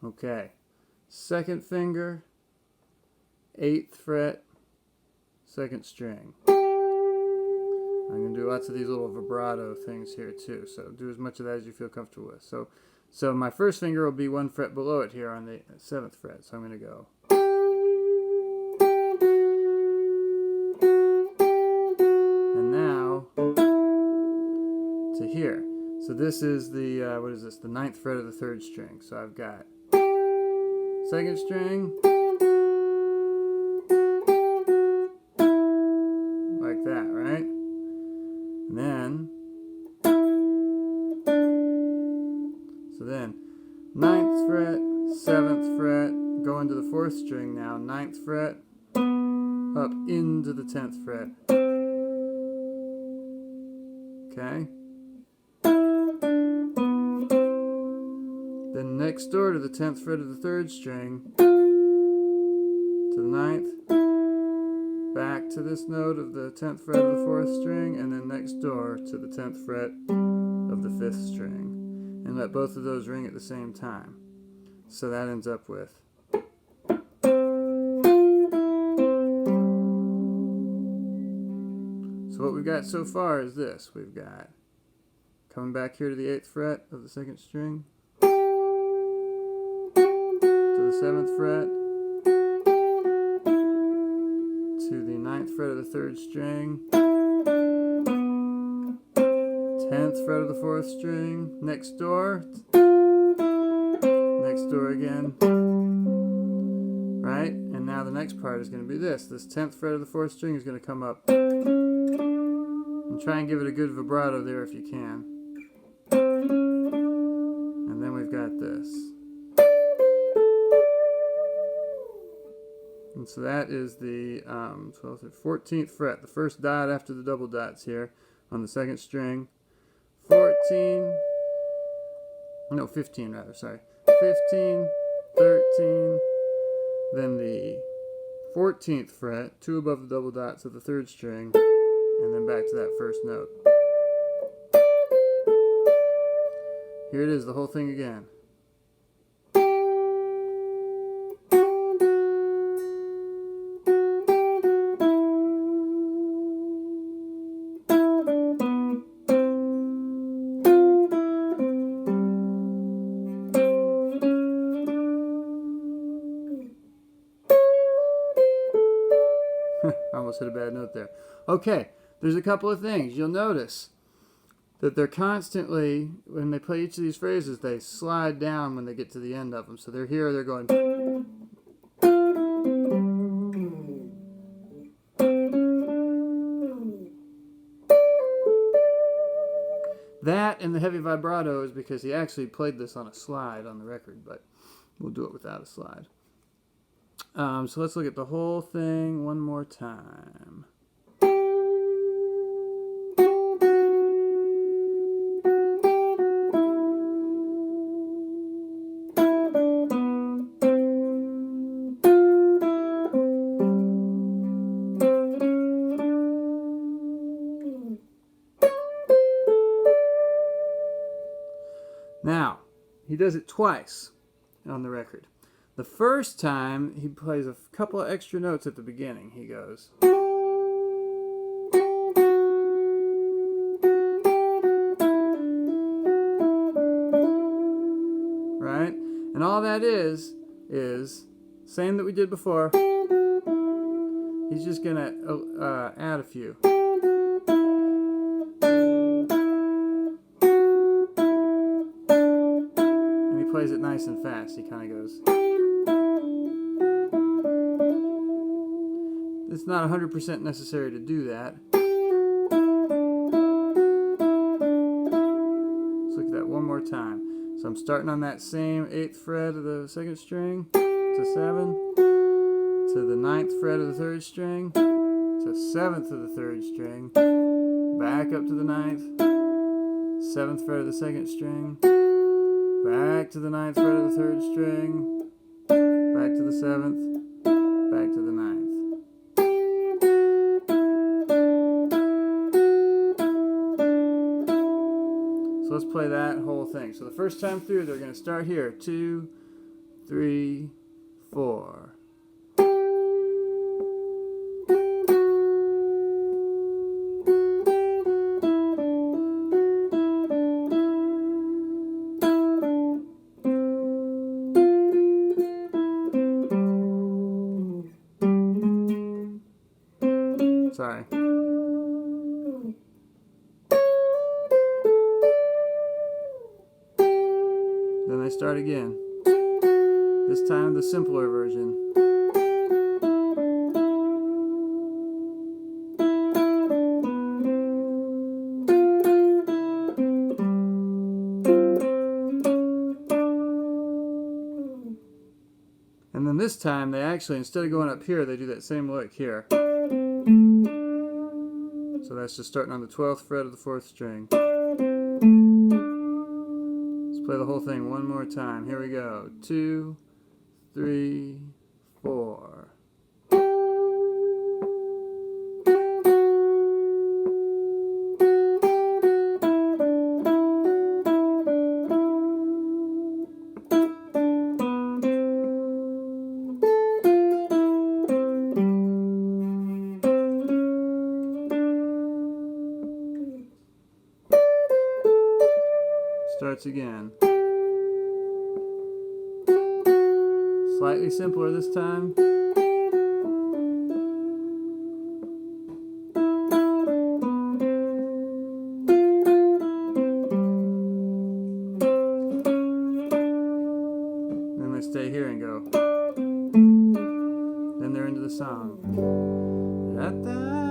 Okay, second finger, 8th fret, second string. I'm going to do lots of these little vibrato things here too, so do as much of that as you feel comfortable with. So my first finger will be 1 fret below it here on the 7th fret, so I'm going to go. And now to here. So this is the, what is this, the 9th fret of the 3rd string. So I've got 2nd string, like that, right? And then, so then 9th fret, 7th fret, go into the 4th string now, 9th fret, up into the 10th fret. Okay? Then next door to the 10th fret of the 3rd string, to the 9th, back to this note of the 10th fret of the 4th string, and then next door to the 10th fret of the 5th string. And let both of those ring at the same time. So that ends up with. So what we've got so far is this. We've got coming back here to the 8th fret of the 2nd string, to the 7th fret, to the 9th fret of the 3rd string, 10th fret of the 4th string, next door again, right? And now the next part is going to be this. This 10th fret of the 4th string is going to come up. And try and give it a good vibrato there if you can. And then we've got this. And so that is the 12th, 14th fret, the first dot after the double dots here on the 2nd string. 15 rather, sorry. 15, 13, then the 14th fret, 2 above the double dots of the 3rd string, and then back to that first note. Here it is, the whole thing again. Almost hit a bad note there. Okay, there's a couple of things. You'll notice that they're constantly, when they play each of these phrases, they slide down when they get to the end of them. So they're here, they're going. That and the heavy vibrato is because he actually played this on a slide on the record, but we'll do it without a slide. So let's look at the whole thing one more time. Now, he does it twice on the record. The first time, he plays a couple of extra notes at the beginning. He goes. Right? And all that is same that we did before. He's just going to add a few. And he plays it nice and fast. He kind of goes. It's not 100% necessary to do that. Let's look at that one more time. So I'm starting on that same 8th fret of the 2nd string to 7, to the 9th fret of the 3rd string, to 7th of the 3rd string, back up to the 9th, 7th fret of the 2nd string, back to the 9th fret of the 3rd string, back to the 7th, back to the 9th. So let's play that whole thing. So the first time through, they're going to start here. 2, 3, 4. Sorry. Then I start again. This time the simpler version. And then this time they actually, instead of going up here, they do that same lick here. So that's just starting on the 12th fret of the 4th string. Let's play the whole thing one more time. Here we go. 2, 3, 4. Starts again. Slightly simpler this time. Then they stay here and go. Then they're into the song. Da-da.